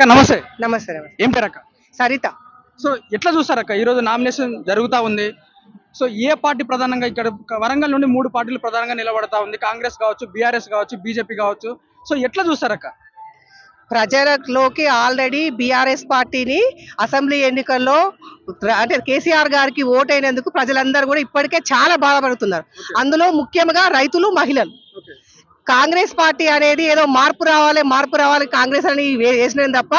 అక్క నమస్తే. నమస్తే నమస్తే. ఏం పేరు అక్క? సరిత. సో ఎట్లా చూస్తారు అక్క, ఈ రోజు నామినేషన్ జరుగుతా ఉంది. సో ఏ పార్టీ ప్రధానంగా ఇక్కడ వరంగల్ నుండి 3 పార్టీలు ప్రధానంగా నిలబడతా ఉంది, కాంగ్రెస్ కావచ్చు, బీఆర్ఎస్ కావచ్చు, బీజేపీ కావచ్చు. సో ఎట్లా చూస్తారు అక్క? ప్రజలలోకి ఆల్రెడీ బీఆర్ఎస్ పార్టీని అసెంబ్లీ ఎన్నికల్లో అంటే కేసీఆర్ గారికి ఓటైనందుకు ప్రజలందరూ కూడా ఇప్పటికే చాలా బాధపడుతున్నారు. అందులో ముఖ్యంగా రైతులు, మహిళలు. కాంగ్రెస్ పార్టీ అనేది ఏదో మార్పు రావాలి కాంగ్రెస్ అని వేసినాం తప్ప,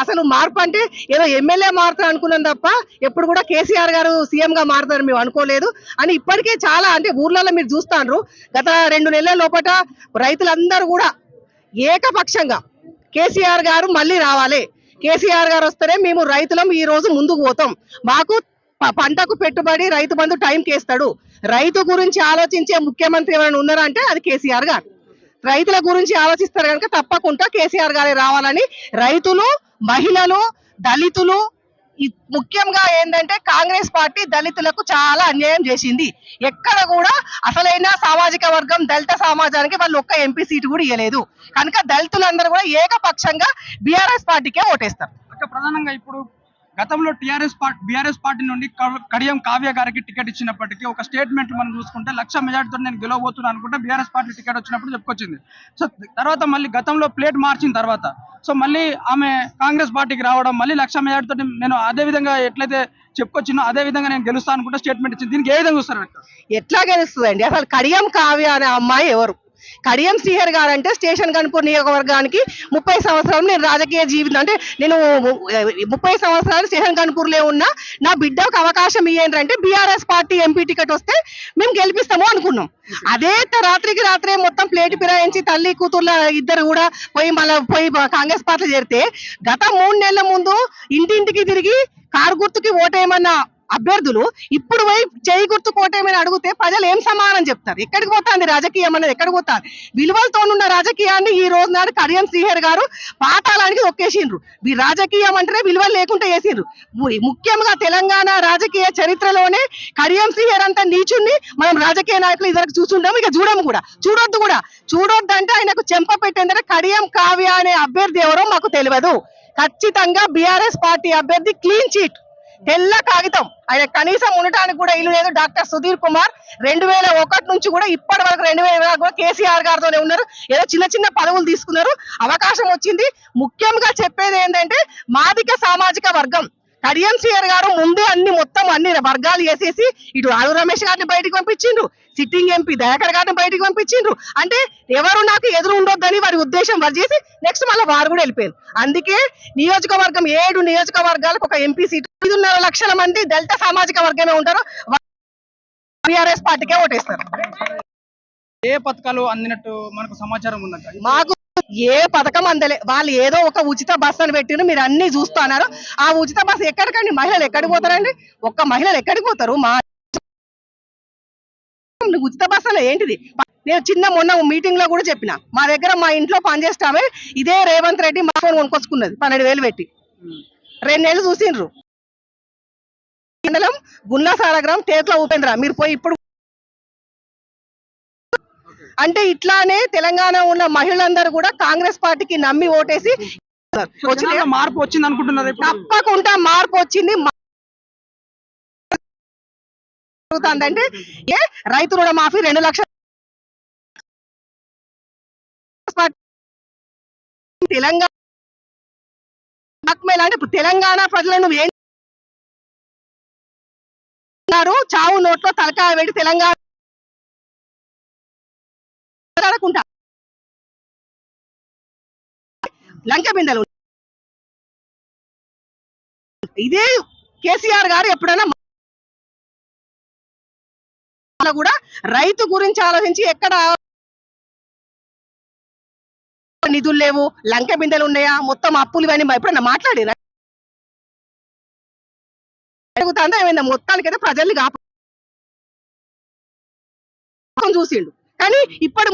అసలు మార్పు అంటే ఏదో ఎమ్మెల్యే మారుతారు అనుకున్నాం తప్ప ఎప్పుడు కూడా కేసీఆర్ గారు సీఎం గా మారుతారు మేము అనుకోలేదు అని ఇప్పటికే చాలా అంటే ఊర్లలో మీరు చూస్తాండ్రు. గత 2 నెలల లోపల రైతులందరూ కూడా ఏకపక్షంగా కేసీఆర్ గారు మళ్ళీ రావాలి, కేసీఆర్ గారు వస్తేనే మేము రైతులం ఈ రోజు ముందుకు పోతాం, మాకు పంటకు పెట్టుబడి రైతు బంధు టైంకి వేస్తాడు, రైతు గురించి ఆలోచించే ముఖ్యమంత్రి ఎవరైనా ఉన్నారా అంటే అది కేసీఆర్ గారు. రైతుల గురించి ఆలోచిస్తారు కనుక తప్పకుండా కేసీఆర్ గారే రావాలని రైతులు, మహిళలు, దళితులు, ముఖ్యంగా ఏంటంటే కాంగ్రెస్ పార్టీ దళితులకు చాలా అన్యాయం చేసింది. ఎక్కడ కూడా అసలైన సామాజిక వర్గం దళిత సమాజానికి వాళ్ళు ఒక్క ఎంపీ సీటు కూడా ఇవ్వలేదు. కనుక దళితులందరూ కూడా ఏకపక్షంగా బీఆర్ఎస్ పార్టీకే ఓటేస్తారు. అక్క ప్రధానంగా ఇప్పుడు గతంలో బీఆర్ఎస్ పార్టీ నుండి కడియం కావ్య గారికి టికెట్ ఇచ్చినప్పటికీ ఒక స్టేట్మెంట్ మనం చూసుకుంటే 1,00,000 మెజార్టీతో నేను గెలవబోతున్నాను అనుకుంటే బీఆర్ఎస్ పార్టీ టికెట్ వచ్చినప్పుడు చెప్పుకొచ్చింది. సో తర్వాత మళ్ళీ గతంలో ప్లేట్ మార్చిన తర్వాత సో మళ్ళీ ఆమె కాంగ్రెస్ పార్టీకి రావడం, మళ్ళీ 1,00,000 మెజార్టీతో నేను అదే విధంగా ఎట్లయితే చెప్పుకొచ్చినో అదే విధంగా నేను గెలుస్తాను అనుకుంటే స్టేట్మెంట్ ఇచ్చింది. దీనికి ఏ విధంగా చూస్తారు? ఎట్లా గెలుస్తుందండి? అసలు కడియం కావ్య అనే అమ్మాయి ఎవరు? కడియం శ్రీహర్ గారు అంటే స్టేషన్ కనుపూర్ నియోజకవర్గానికి 30 సంవత్సరాలు నేను రాజకీయ జీవితం అంటే నేను 30 సంవత్సరాలు స్టేషన్ కనుపూర్లో ఉన్నా, నా బిడ్డకు అవకాశం ఇయ్యండి అంటే బీఆర్ఎస్ పార్టీ ఎంపీ టికెట్ వస్తే మేము గెలిపిస్తాము అనుకున్నాం. అదే రాత్రికి రాత్రే మొత్తం ప్లేట్ ఫిరాయించి తల్లి కూతుర్ల ఇద్దరు కూడా పోయి కాంగ్రెస్ పార్టీ చేరితే గత 3 నెలల ముందు ఇంటింటికి తిరిగి కారు గుర్తుకి ఓటేయమన్న అభ్యర్థులు ఇప్పుడు పోయి చేయి గుర్తు కోటేమని అడిగితే ప్రజలు ఏం సమాధానం చెప్తారు? ఎక్కడికి పోతాంది రాజకీయం అనేది? ఎక్కడికి పోతారు? విలువలతోనున్న రాజకీయాన్ని ఈ రోజు నాడు కడియం శ్రీహర్ గారు పాతాళానికి ఒక్కేసిండ్రు. ఈ రాజకీయం అంటేనే విలువలు లేకుండా వేసిండ్రు. ముఖ్యంగా తెలంగాణ రాజకీయ చరిత్రలోనే కడియం శ్రీహర్ అంతా నీచుని మనం రాజకీయ నాయకులు ఇద్దరికి చూసుంటాము, ఇక చూడము కూడా, చూడొద్దు అంటే ఆయనకు చెంప పెట్టేందుకు కడియం కావ్య అనే అభ్యర్థి ఎవరో మాకు తెలియదు. ఖచ్చితంగా బీఆర్ఎస్ పార్టీ అభ్యర్థి క్లీన్ చీట్, తెల్ల కాగితం. ఆయన కనీసం ఉండటానికి కూడా ఇల్లు లేదు. డాక్టర్ సుధీర్ కుమార్ 2001 నుంచి కూడా ఇప్పటి వరకు 2020 కూడా కేసీఆర్ గారితోనే ఉన్నారు. ఏదో చిన్న చిన్న పదవులు తీసుకున్నారు, అవకాశం వచ్చింది. ముఖ్యంగా చెప్పేది ఏంటంటే మాదిక సామాజిక వర్గం కడియం శ్రీహర్ గారు ముందే మొత్తం అన్ని వర్గాలు వేసేసి ఇటు ఆలు రమేష్ గారిని బయటకు పంపించిండ్రు, సిట్టింగ్ ఎంపీ దయాకర్ గారిని బయటకు పంపించిండ్రు. అంటే ఎవరు నాకు ఎదురు ఉండొద్దని వారి ఉద్దేశం వారు చేసి నెక్స్ట్ మళ్ళీ వారు కూడా వెళ్ళిపోయారు. అందుకే నియోజకవర్గం 7 నియోజకవర్గాలకు ఒక ఎంపీ సీటు, 5.5 లక్షల మంది దళిత సామాజిక వర్గమే ఉంటారు, బీఆర్ఎస్ పార్టీకే ఓటేస్తారు. ఏ పథకాలు అందినట్టు మనకు సమాచారం ఉందంట? మాకు ఏ పథకం అందలే. వాళ్ళు ఏదో ఒక ఉచిత బస్సు అని పెట్టిన మీరు అన్ని చూస్తున్నారు. ఆ ఉచిత బస్సు ఎక్కడికండి? మహిళలు ఎక్కడికి పోతారండి? ఒక్క మహిళలు ఎక్కడికి పోతారు? మా ఉచిత బస్సు అలా ఏంటిది? నేను మొన్న మీటింగ్ లో కూడా చెప్పిన, మా దగ్గర మా ఇంట్లో పనిచేస్తామే ఇదే రేవంత్ రెడ్డి మా ఫోన్ కొనుక్కొచ్చుకున్నది 12,000 పెట్టి. 2 నెలలు చూసిండ్రు. మండలం గున్నా సారగ్రామ్ టేక్ల ఉపేంద్ర మీరు పోయి ఇప్పుడు అంటే ఇట్లానే తెలంగాణ ఉన్న మహిళలందరూ కూడా కాంగ్రెస్ పార్టీకి నమ్మి ఓటేసి మార్పు వచ్చింది అనుకుంటున్నారు. తప్పకుండా మార్పు వచ్చింది. అంటే ఏ రైతు రుణమాఫీ 2 లక్షల తెలంగాణ తెలంగాణ ప్రజలను చావు నోట్లో తలకాయ పెట్టి తెలంగాణ లంక బిందెలు. ఇదే కేసీఆర్ గారు ఎప్పుడైనా కూడా రైతు గురించి ఆలోచించి ఎక్కడ నిధులు లేవు, లంక బిందెలు ఉన్నాయా, మొత్తం అప్పులు ఇవన్నీ ఎప్పుడన్నా మాట్లాడినా అడుగుతుందా? ఏమైందా? మొత్తానికైతే ప్రజల్ని చూసిండు. కానీ ఇప్పుడు